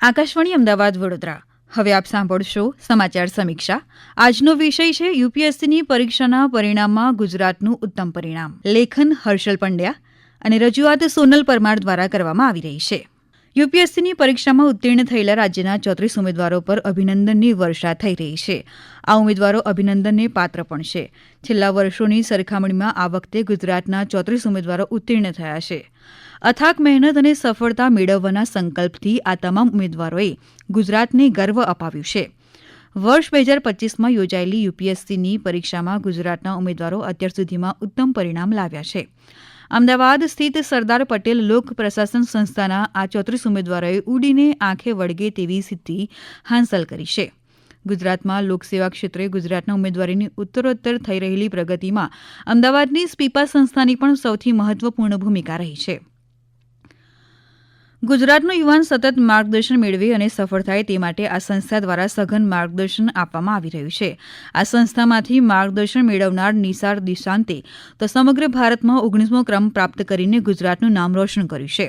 આકાશવાણી અમદાવાદ વડોદરા. હવે આપ સાંભળશો સમાચાર સમીક્ષા. આજનો વિષય છે યુપીએસસીની પરીક્ષાના પરિણામમાં ગુજરાતનું ઉત્તમ પરિણામ. લેખન હર્ષલ પંડ્યા અને રજૂઆત સોનલ પરમાર દ્વારા કરવામાં આવી રહી છે. યુપીએસસીની પરીક્ષામાં ઉત્તીર્ણ થયેલા રાજ્યના 34 ઉમેદવારો પર અભિનંદનની વર્ષા થઈ રહી છે. આ ઉમેદવારો અભિનંદનને પાત્ર પણ છે. છેલ્લા વર્ષોની સરખામણીમાં આ વખતે ગુજરાતના 34 ઉમેદવારો ઉત્તીર્ણ થયા છે. અથાગ મહેનત અને સફળતા મેળવવાના સંકલ્પથી આ તમામ ઉમેદવારોએ ગુજરાતને ગર્વ અપાવ્યું છે. વર્ષ 2025માં યોજાયેલી યુપીએસસીની પરીક્ષામાં ગુજરાતના ઉમેદવારો અત્યાર સુધીમાં ઉત્તમ પરિણામ લાવ્યા છે. અમદાવાદ સ્થિત સરદાર પટેલ લોક પ્રશાસન સંસ્થાના આ 34 ઉમેદવારોએ ઉડીને આંખે વળગે તેવી સિદ્ધિ હાંસલ કરી છે. ગુજરાતમાં લોકસેવા ક્ષેત્રે ગુજરાતના ઉમેદવારોની ઉત્તરોત્તર થઈ રહેલી પ્રગતિમાં અમદાવાદની સ્પીપા સંસ્થાની પણ સૌથી મહત્વપૂર્ણ ભૂમિકા રહી છે. ગુજરાતનો યુવાન સતત માર્ગદર્શન મેળવે અને સફળ થાય તે માટે આ સંસ્થા દ્વારા સઘન માર્ગદર્શન આપવામાં આવી રહ્યું છે. આ સંસ્થામાંથી માર્ગદર્શન મેળવનાર નિસાર દિશાંતે તો સમગ્ર ભારતમાં 19મો ક્રમ પ્રાપ્ત કરીને ગુજરાતનું નામ રોશન કર્યું છે.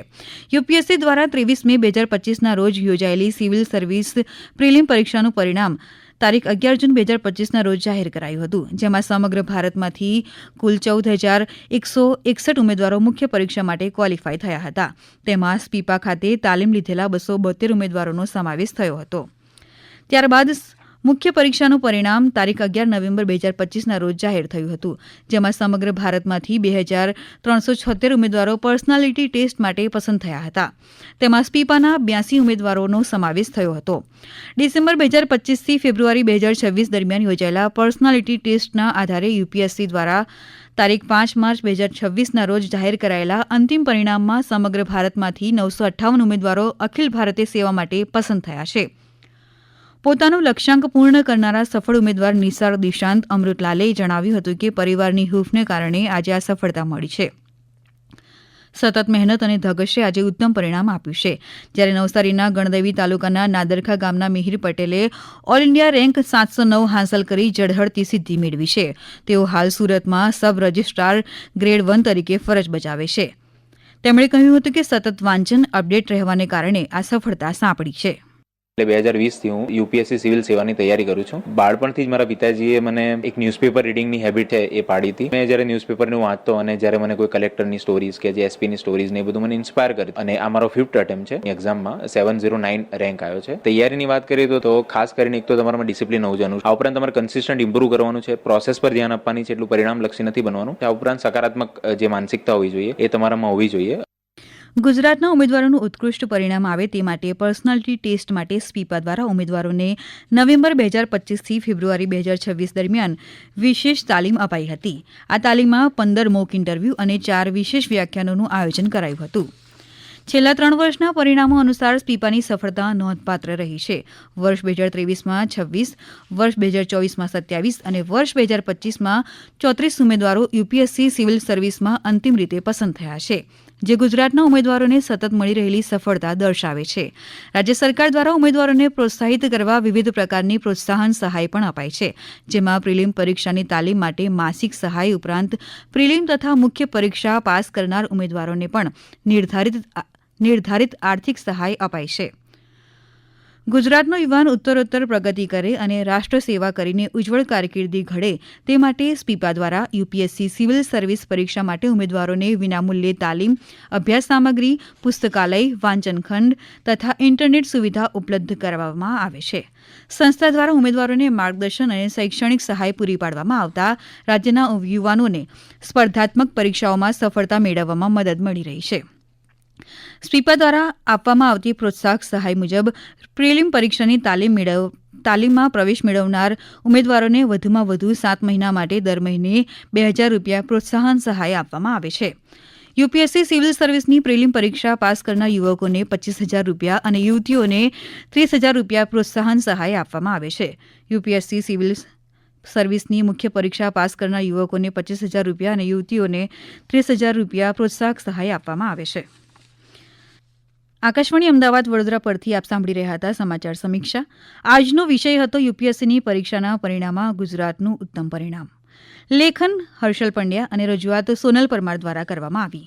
યુપીએસસી દ્વારા 23 મે 2025ના રોજ યોજાયેલી સિવિલ સર્વિસ પ્રિલિમ પરીક્ષાનું પરિણામ તારીખ 11 જૂન 2025ના રોજ જાહેર કરાયું હતું, જેમાં સમગ્ર ભારતમાંથી કુલ 14,161 ઉમેદવારો મુખ્ય પરીક્ષા માટે ક્વોલિફાય થયા હતા. તેમાં સ્પીપા ખાતે તાલીમ લીધેલા 272 ઉમેદવારોનો સમાવેશ થયો હતો. ત્યારબાદ મુખ્ય પરીક્ષાનું પરિણામ તારીખ 11 નવેમ્બર 2025ના રોજ જાહેર થયું હતું, જેમાં સમગ્ર ભારતમાંથી 2,376 ઉમેદવારો પર્સનાલિટી ટેસ્ટ માટે પસંદ થયા હતા. તેમાં સ્પીપાના 82 ઉમેદવારોનો સમાવેશ થયો હતો. ડિસેમ્બર 2025થી ફેબ્રુઆરી 2026 દરમિયાન યોજાયેલા પર્સનાલિટી ટેસ્ટના આધારે યુપીએસસી દ્વારા તારીખ 5 માર્ચ 2026ના રોજ જાહેર કરાયેલા અંતિમ પરિણામમાં સમગ્ર ભારતમાંથી 958 ઉમેદવારો અખિલ ભારતીય સેવા માટે પસંદ થયા છે. પોતાનું લક્ષ્યાંક પૂર્ણ કરનારા સફળ ઉમેદવાર નિસાર દિશાંત અમૃતલાલે જણાવ્યું હતું કે પરિવારની હૂંફને કારણે આજે આ સફળતા મળી છે. સતત મહેનત અને ધગશે આજે ઉત્તમ પરિણામ આપ્યું છે. જ્યારે નવસારીના ગણદેવી તાલુકાના નાદરખા ગામના મિહિર પટેલે ઓલ ઇન્ડિયા રેન્ક 709 હાંસલ કરી ઝળહળતી સિદ્ધિ મેળવી છે. તેઓ હાલ સુરતમાં સબ રજિસ્ટ્રાર ગ્રેડ 1 તરીકે ફરજ બજાવે છે. તેમણે કહ્યું હતું કે સતત વાંચન અપડેટ રહેવાને કારણે આ સફળતા સાંપડી છે. 2020થી હું યુપીએસસી સિવિલ સેવાની તૈયારી કરું છું. બાળપણથી જ મારા પિતાજીએ મને એક ન્યૂઝપેપર રીડિંગની હેબિટ છે એ પાડી હતી. મેં જ્યારે ન્યૂઝપેપરને વાંચતો અને જ્યારે મને કોઈ કલેક્ટરની સ્ટોરીઝ કે જે એસપીની સ્ટોરીઝ ને એ બધું મને ઇન્સ્પાયર કર્યું અને આ મારો 5th અટેમ્પ્ટ છે. એક્ઝામમાં 709 રેન્ક આવ્યો છે. તૈયારીની વાત કરીએ તો ખાસ કરીને એક તો તમારામાં ડિસિપ્લિન હોવું જરૂરી છે. આ ઉપરાંત તમારે કન્સિસ્ટન્ટ ઇમ્પ્રૂવ કરવાનું છે, પ્રોસેસ પર ધ્યાન આપવાની છે, એટલું પરિણામ લક્ષી નથી બનવાનું. આ ઉપરાંત સકારાત્મક જે માનસિકતા હોવી જોઈએ એ તમારામાં હોવી જોઈએ. ગુજરાતના ઉમેદવારોનું ઉત્કૃષ્ટ પરિણામ આવે તે માટે પર્સનાલિટી ટેસ્ટ માટે સ્પીપા દ્વારા ઉમેદવારોને નવેમ્બર 2025થી ફેબ્રુઆરી 2026 દરમિયાન વિશેષ તાલીમ અપાઈ હતી. આ તાલીમમાં 15 મોક ઇન્ટરવ્યૂ અને 4 વિશેષ વ્યાખ્યાનોનું આયોજન કરાયું હતું. છેલ્લા 3 વર્ષના પરિણામો અનુસાર સ્પીપાની સફળતા નોંધપાત્ર રહી છે. વર્ષ 2023માં 26, વર્ષ 2024માં 27 અને વર્ષ 2025માં 34 ઉમેદવારો યુપીએસસી સિવિલ સર્વિસમાં અંતિમ રીતે પસંદ થયા છે, જે ગુજરાતના ઉમેદવારોને સતત મળી રહેલી સફળતા દર્શાવે છે. રાજ્ય સરકાર દ્વારા ઉમેદવારોને પ્રોત્સાહિત કરવા વિવિધ પ્રકારની પ્રોત્સાહન સહાય પણ અપાય છે, જેમાં પ્રિલિમ પરીક્ષાની તાલીમ માટે માસિક સહાય ઉપરાંત પ્રિલિમ તથા મુખ્ય પરીક્ષા પાસ કરનાર ઉમેદવારોને પણ નિર્ધારિત આર્થિક સહાય અપાય છે. ગુજરાતનો યુવાન ઉત્તરોત્તર પ્રગતિ કરે અને રાષ્ટ્ર સેવા કરીને ઉજ્જવળ કારકિર્દી ઘડે તે માટે સ્પીપા દ્વારા યુપીએસસી સિવિલ સર્વિસ પરીક્ષા માટે ઉમેદવારોને વિનામૂલ્યે તાલીમ, અભ્યાસ સામગ્રી, પુસ્તકાલય, વાંચનખંડ તથા ઇન્ટરનેટ સુવિધા ઉપલબ્ધ કરાવવામાં આવે છે. સંસ્થા દ્વારા ઉમેદવારોને માર્ગદર્શન અને શૈક્ષણિક સહાય પૂરી પાડવામાં આવતા રાજ્યના યુવાનોને સ્પર્ધાત્મક પરીક્ષાઓમાં સફળતા મેળવવામાં મદદ મળી રહી છે. સ્પીપા દ્વારા આપવામાં આવતી પ્રોત્સાહક સહાય મુજબ પ્રિલિમ પરીક્ષાની તાલીમમાં પ્રવેશ મેળવનાર ઉમેદવારોને વધુમાં વધુ 7 મહિના માટે દર મહિને 2,000 રૂપિયા પ્રોત્સાહન સહાય આપવામાં આવે છે. યુપીએસસી સિવિલ સર્વિસની પ્રિલિમ પરીક્ષા પાસ કરનાર યુવકોને 25,000 રૂપિયા અને યુવતીઓને 30,000 રૂપિયા પ્રોત્સાહન સહાય આપવામાં આવે છે. યુપીએસસી સિવિલ સર્વિસની મુખ્ય પરીક્ષા પાસ કરનાર યુવકોને 25,000 રૂપિયા અને યુવતીઓને 30,000 રૂપિયા પ્રોત્સાહક સહાય આપવામાં આવે છે. આકાશવાણી અમદાવાદ વડોદરા પરથી આપ સાંભળી રહ્યા હતા સમાચાર સમીક્ષા. આજનો વિષય હતો યુપીએસસીની પરીક્ષાના પરિણામમાં ગુજરાતનું ઉત્તમ પરિણામ. લેખન હર્ષલ પંડ્યા અને રજૂઆત સોનલ પરમાર દ્વારા કરવામાં આવી.